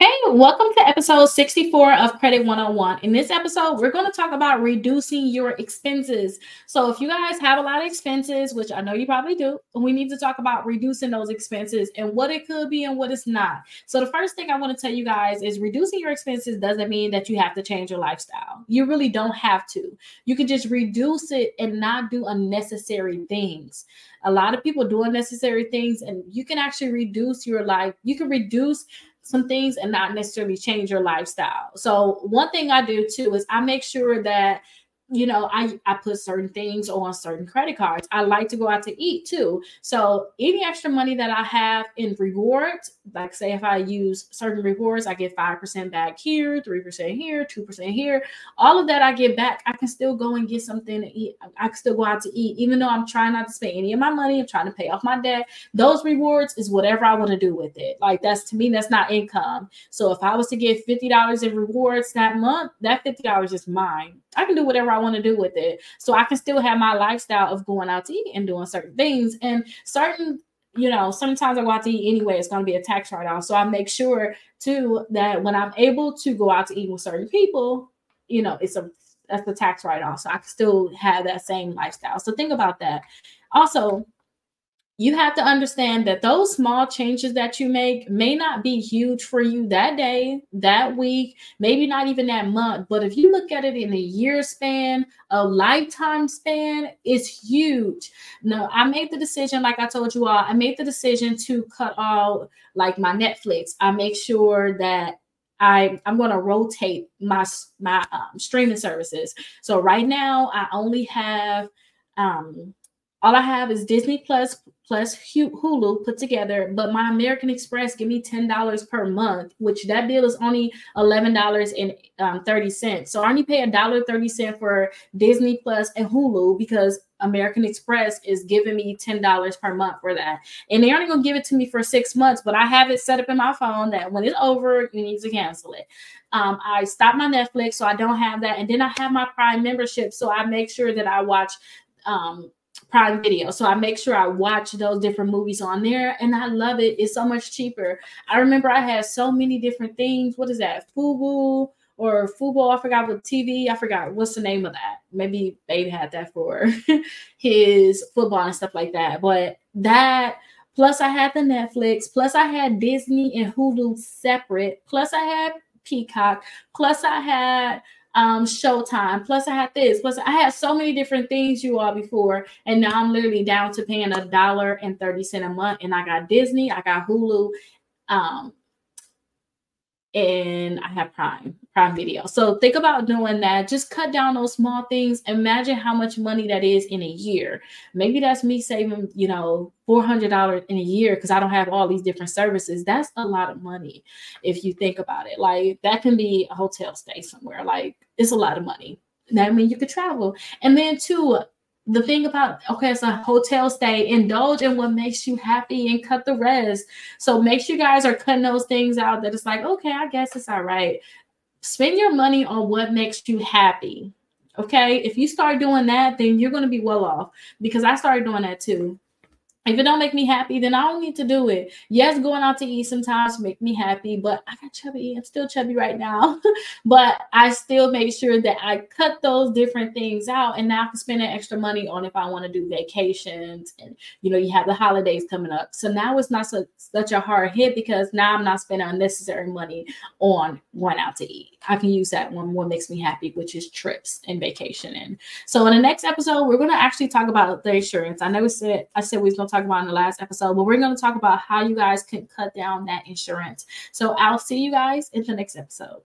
Hey, welcome to episode 64 of Credit 101. In this episode, we're going to talk about reducing your expenses. So if you guys have a lot of expenses, which I know you probably do, we need to talk about reducing those expenses and what it could be and what it's not. So the first thing I want to tell you guys is reducing your expenses doesn't mean that you have to change your lifestyle. You really don't have to. You can just reduce it and not do unnecessary things. A lot of people do unnecessary things, and you can actually reduce your life. You can reduce some things and not necessarily change your lifestyle. So one thing I do too is I make sure that, I put certain things on certain credit cards. I like to go out to eat too. So any extra money that I have in rewards, like say if I use certain rewards, I get 5% back here, 3% here, 2% here. All of that I get back. I can still go and get something to eat. I can still go out to eat, even though I'm trying not to spend any of my money. I'm trying to pay off my debt. Those rewards is whatever I want to do with it. Like to me, that's not income. So if I was to get $50 in rewards that month, that $50 is mine. I can do whatever I want to do with it. So I can still have my lifestyle of going out to eat and doing certain things. And sometimes I go out to eat anyway, it's going to be a tax write-off. So I make sure too that when I'm able to go out to eat with certain people, that's the tax write-off. So I can still have that same lifestyle. So think about that. Also, you have to understand that those small changes that you make may not be huge for you that day, that week, maybe not even that month. But if you look at it in a year span, a lifetime span, it's huge. No, I made the decision, like I told you all, I made the decision to cut all like my Netflix. I make sure that I'm going to rotate my streaming services. So right now I only have all I have is Disney plus Hulu put together, but my American Express give me $10 per month, which that bill is only $11.30. So I only pay $1.30 for Disney Plus and Hulu because American Express is giving me $10 per month for that. And they're only going to give it to me for 6 months, but I have it set up in my phone that when it's over, you need to cancel it. I stopped my Netflix, so I don't have that. And then I have my Prime membership, so I make sure that I watch Prime Video. So I make sure I watch those different movies on there, and I love it. It's so much cheaper. I remember I had so many different things. What is that? Fubo or Fubo? I forgot what TV. I forgot what's the name of that. Maybe Babe had that for his football and stuff like that. But that plus I had the Netflix, plus I had Disney and Hulu separate, plus I had Peacock, plus I had Showtime, plus I had this, plus I had so many different things you all before, and now I'm literally down to paying $1.30 a month, and I got Disney, I got Hulu, and I have Prime Video. So think about doing that. Just cut down those small things. Imagine how much money that is in a year. Maybe that's me saving, $400 in a year because I don't have all these different services. That's a lot of money if you think about it. Like that can be a hotel stay somewhere. Like it's a lot of money. That means you could travel. And then too, the thing about, it's a hotel stay, indulge in what makes you happy and cut the rest. So make sure you guys are cutting those things out that it's like, okay, I guess it's all right. Spend your money on what makes you happy. Okay. If you start doing that, then you're going to be well off, because I started doing that too. If it don't make me happy, then I don't need to do it. Yes, going out to eat sometimes make me happy, but I got chubby. I'm still chubby right now. But I still make sure that I cut those different things out, and now I can spend that extra money on if I want to do vacations, and you have the holidays coming up. So now it's not such a hard hit, because now I'm not spending unnecessary money on going out to eat. I can use that one what makes me happy, which is trips and vacationing. So in the next episode, we're going to actually talk about the insurance. I know I said we was going to talk about in the last episode, but we're going to talk about how you guys can cut down that insurance. So I'll see you guys in the next episode.